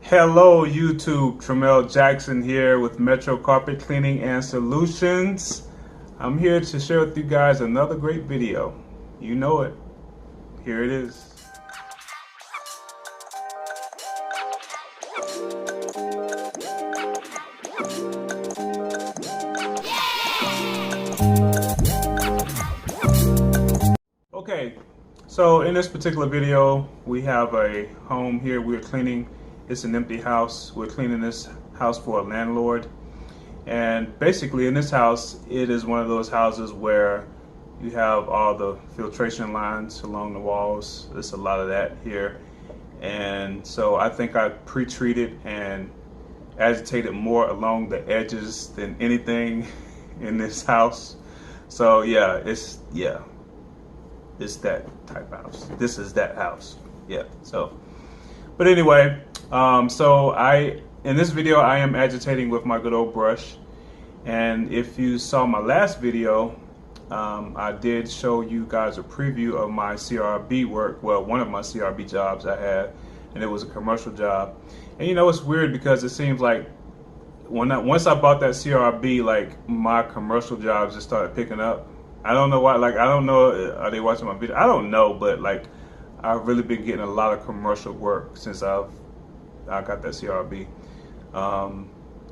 Hello YouTube, Tramel Jackson here with Metro Carpet Cleaning and Solutions. I'm here to share with you guys another great video. You know it. Here it is. Okay, so in this particular video, we have a home here we're cleaning. It's an empty house. We're cleaning this house for a landlord. And basically in this house, it is one of those houses where you have all the filtration lines along the walls. There's a lot of that here. And so I think I pre-treated and agitated more along the edges than anything in this house. So it's that type of house. This is that house. But anyway, in this video I am agitating with my good old brush. And if you saw my last video, I did show you guys a preview of my CRB work. Well, one of my CRB jobs I had, and it was a commercial job. And you know, it's weird because it seems like once I bought that CRB, like my commercial jobs just started picking up. I don't know why. Like, I don't know. Are they watching my video? I don't know, but like, I've really been getting a lot of commercial work since I got that CRB.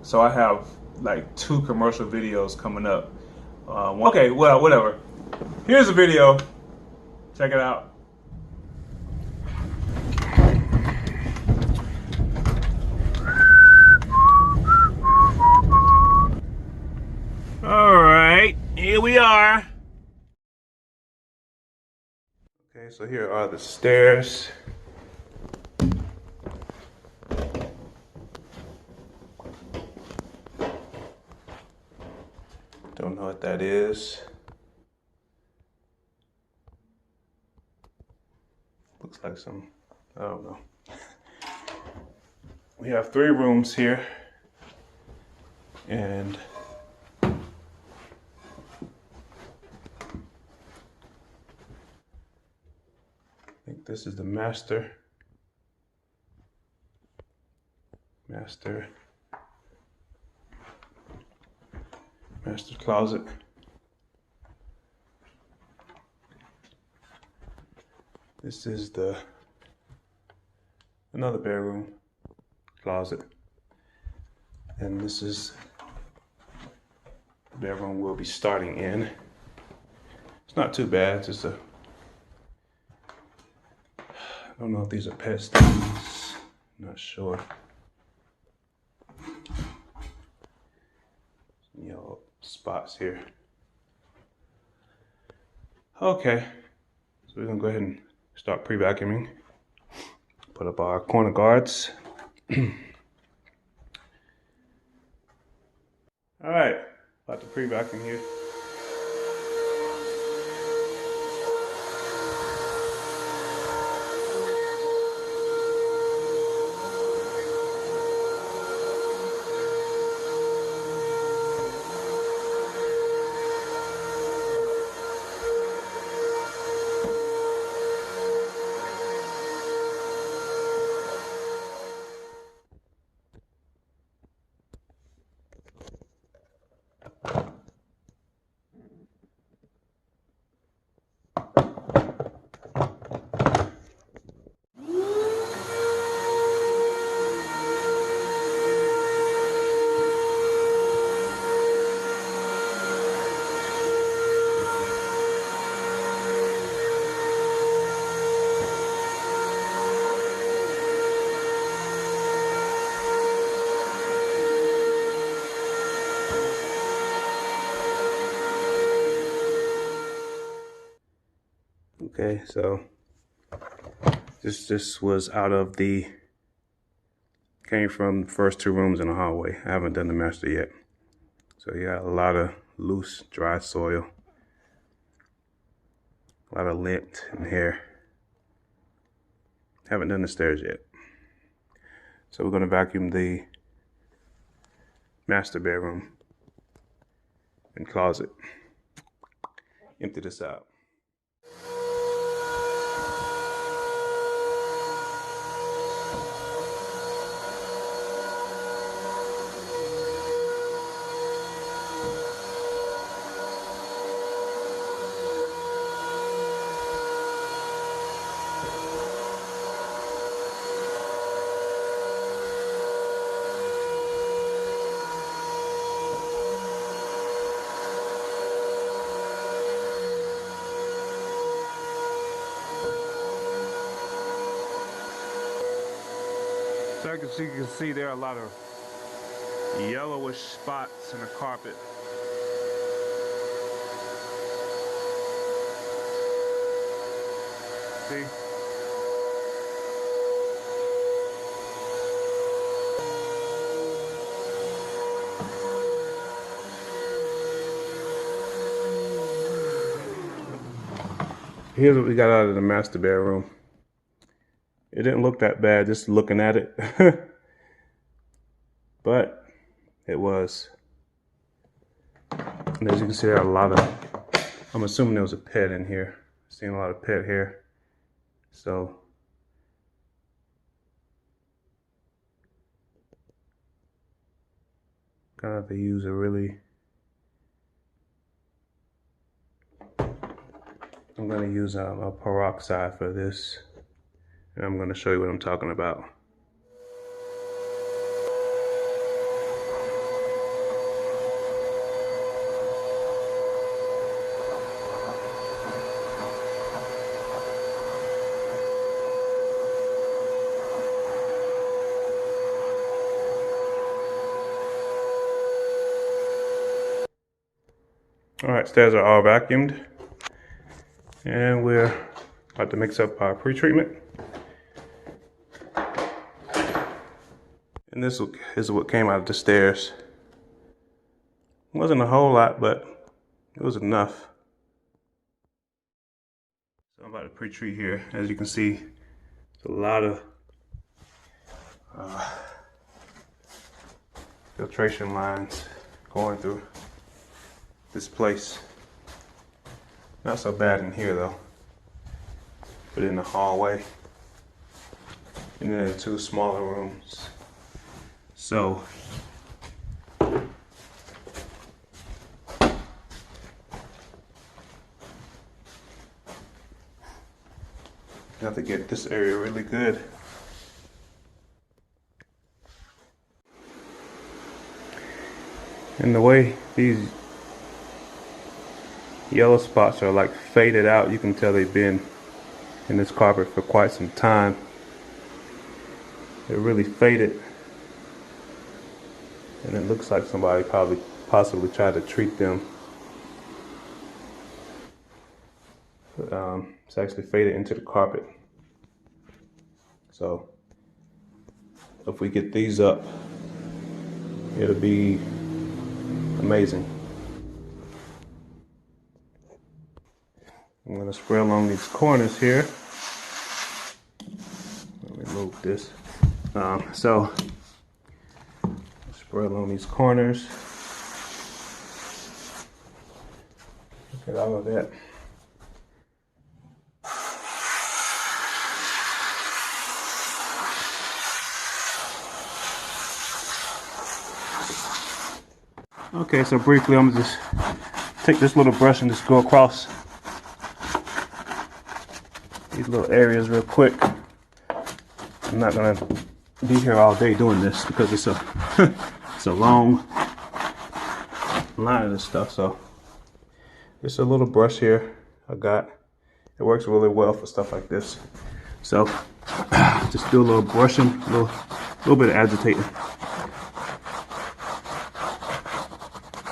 So I have like 2 commercial videos coming up. Okay, well, whatever. Here's a video. Check it out. All right, here we are. Okay, so here are the stairs. Don't know what that is. Looks like some, I don't know. We have 3 rooms here. And I think this is the master closet. This is another bedroom closet, and this is the bedroom we'll be starting in. It's not too bad. It's just I don't know if these are pet stains. I'm not sure. Yellow spots here. Okay, so we're gonna go ahead and start pre-vacuuming. Put up our corner guards. All right, about to pre-vacuum here. Okay, so this was came from the first 2 rooms in the hallway. I haven't done the master yet. So you got a lot of loose, dry soil, a lot of lint in here. Haven't done the stairs yet. So we're gonna vacuum the master bedroom and closet. Empty this out. So as you can see, there are a lot of yellowish spots in the carpet. See? Here's what we got out of the master bedroom. It didn't look that bad just looking at it, but it was. And as you can see, there are a lot of, I'm assuming there was a pet in here. Seeing a lot of pet hair. So gonna have to use a really, I'm gonna use a peroxide for this, and I'm gonna show you what I'm talking about. All right, stairs are all vacuumed, and we're about to mix up our pre-treatment. And this is what came out of the stairs. It wasn't a whole lot, but it was enough. So I'm about to pre-treat here. As you can see, there's a lot of filtration lines going through this place. Not so bad in here though, but in the hallway and then the two smaller rooms. So you have to get this area really good. And the way these yellow spots are like faded out, you can tell they've been in this carpet for quite some time. They're really faded, and it looks like somebody possibly tried to treat them. But, it's actually faded into the carpet. So if we get these up, it'll be amazing. I'm gonna spray along these corners here. Let me move this. So spray along these corners. Look at all of that. Okay, so briefly, I'm gonna just take this little brush and just go across these little areas real quick. I'm not gonna be here all day doing this because it's a it's a long line of this stuff. So just a little brush here I got. It works really well for stuff like this. So just do a little brushing, a little bit of agitating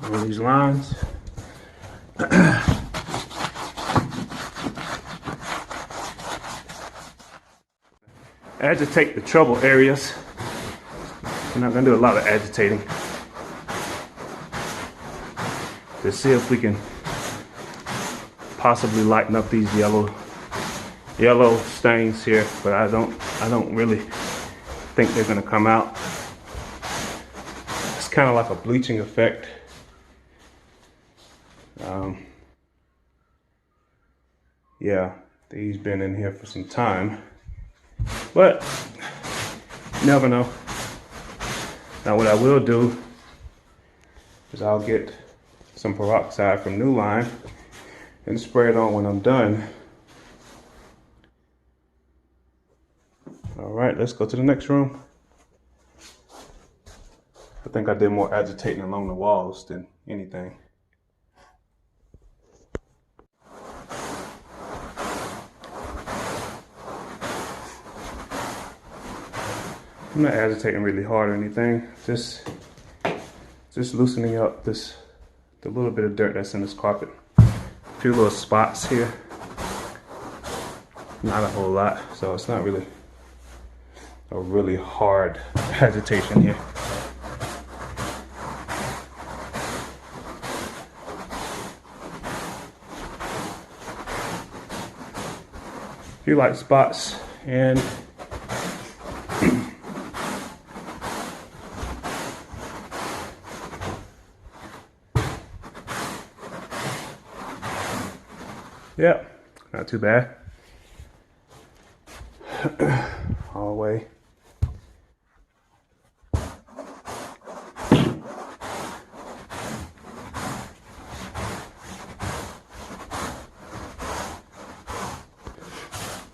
on these lines. Agitate the trouble areas. We're not going to do a lot of agitating to see if we can possibly lighten up these yellow stains here, but I don't really think they're going to come out. It's kind of like a bleaching effect. Yeah, these been in here for some time. But you never know. Now what I will do is I'll get some peroxide from New Line and spray it on when I'm done. All right, let's go to the next room. I think I did more agitating along the walls than anything. I'm not agitating really hard or anything. Just loosening up the little bit of dirt that's in this carpet. A few little spots here. Not a whole lot, so it's not really a really hard agitation here. A few light spots and yeah, not too bad. All the way.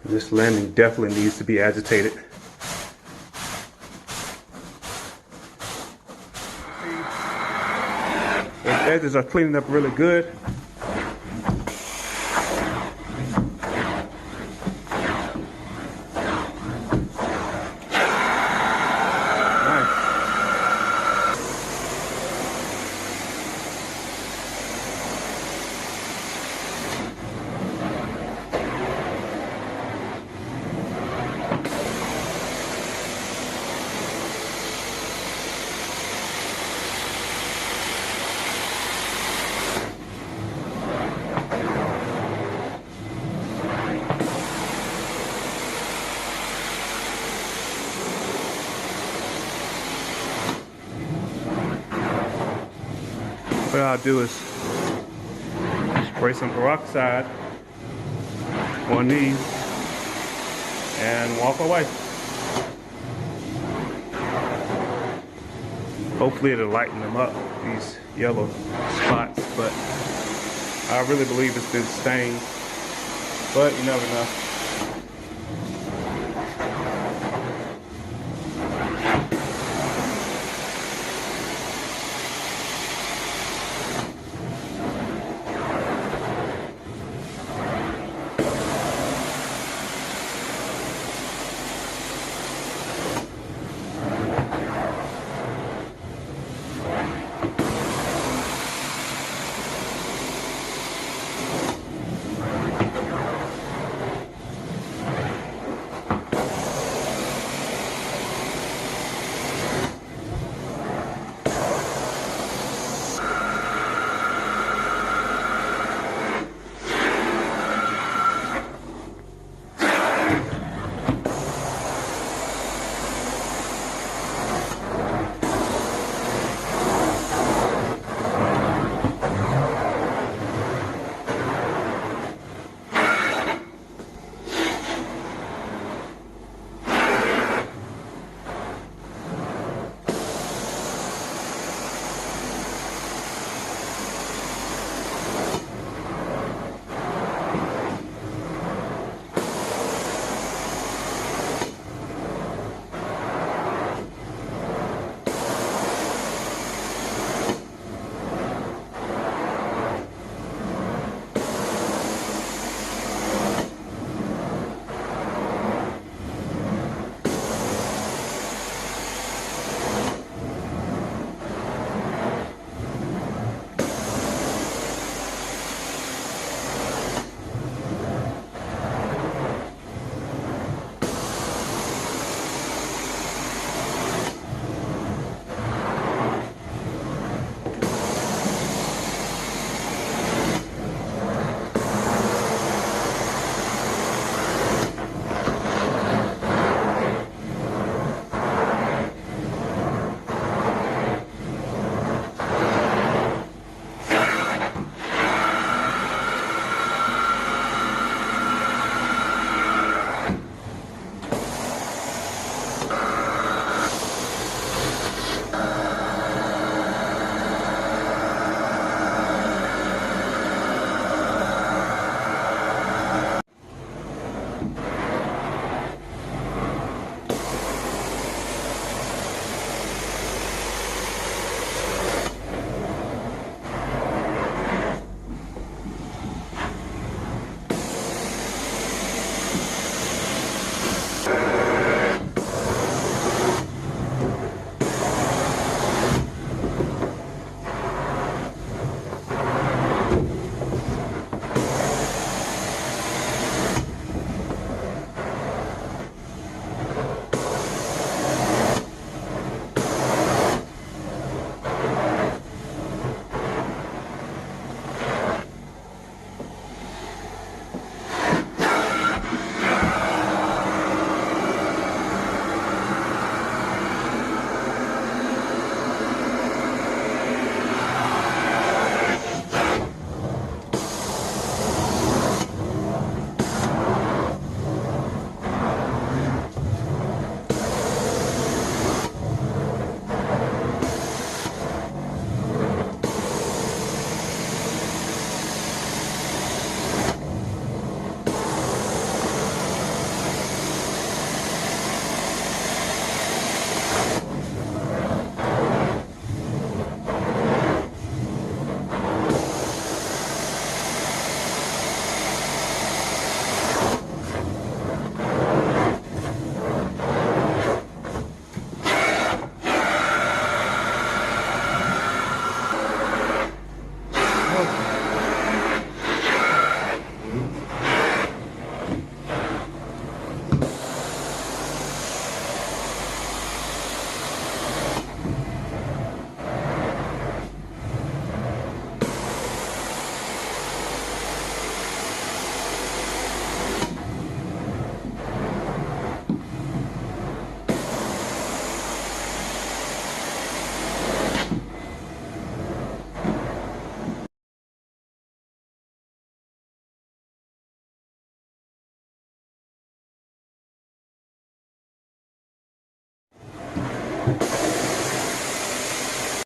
This landing definitely needs to be agitated. The edges are cleaning up really good. What I'll do is spray some peroxide on these and walk away. Hopefully it'll lighten them up, these yellow spots, but I really believe it's been stained, but you never know.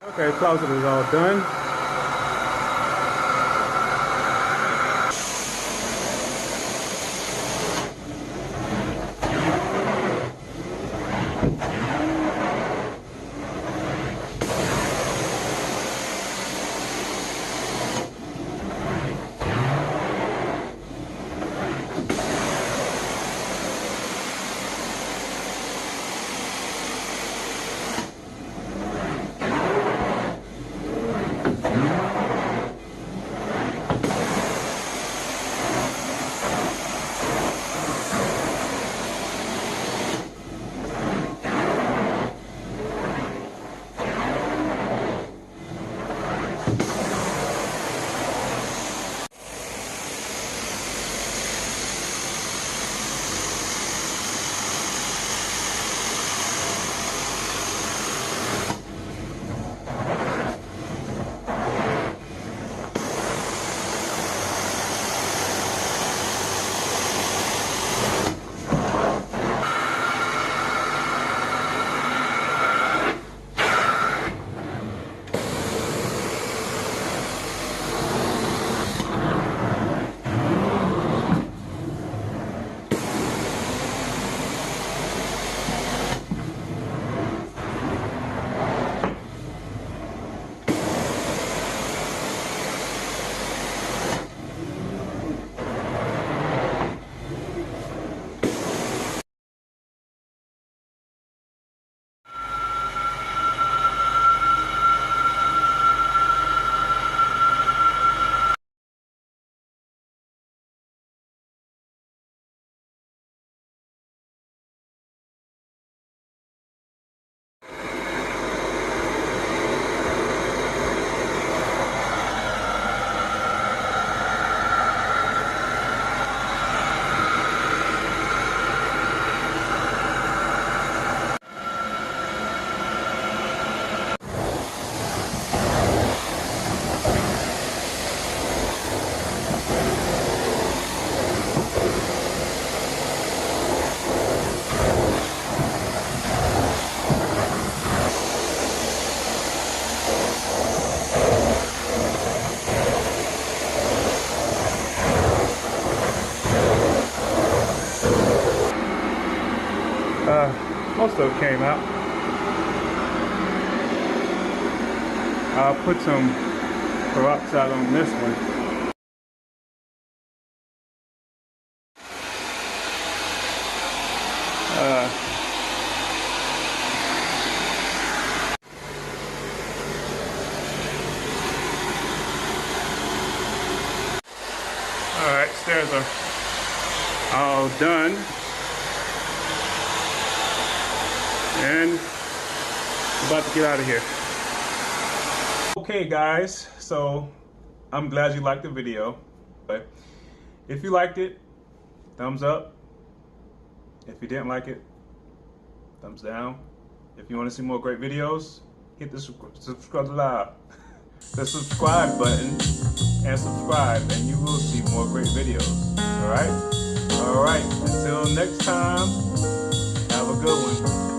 Okay, closet is all done. Most of it came out. I'll put some peroxide on this one. Alright, stairs are all done. And about to get out of here. Okay guys, so I'm glad you liked the video. But if you liked it, thumbs up. If you didn't like it, thumbs down. If you want to see more great videos, hit the subscribe button and subscribe, and you will see more great videos. Alright? Alright, until next time, have a good one.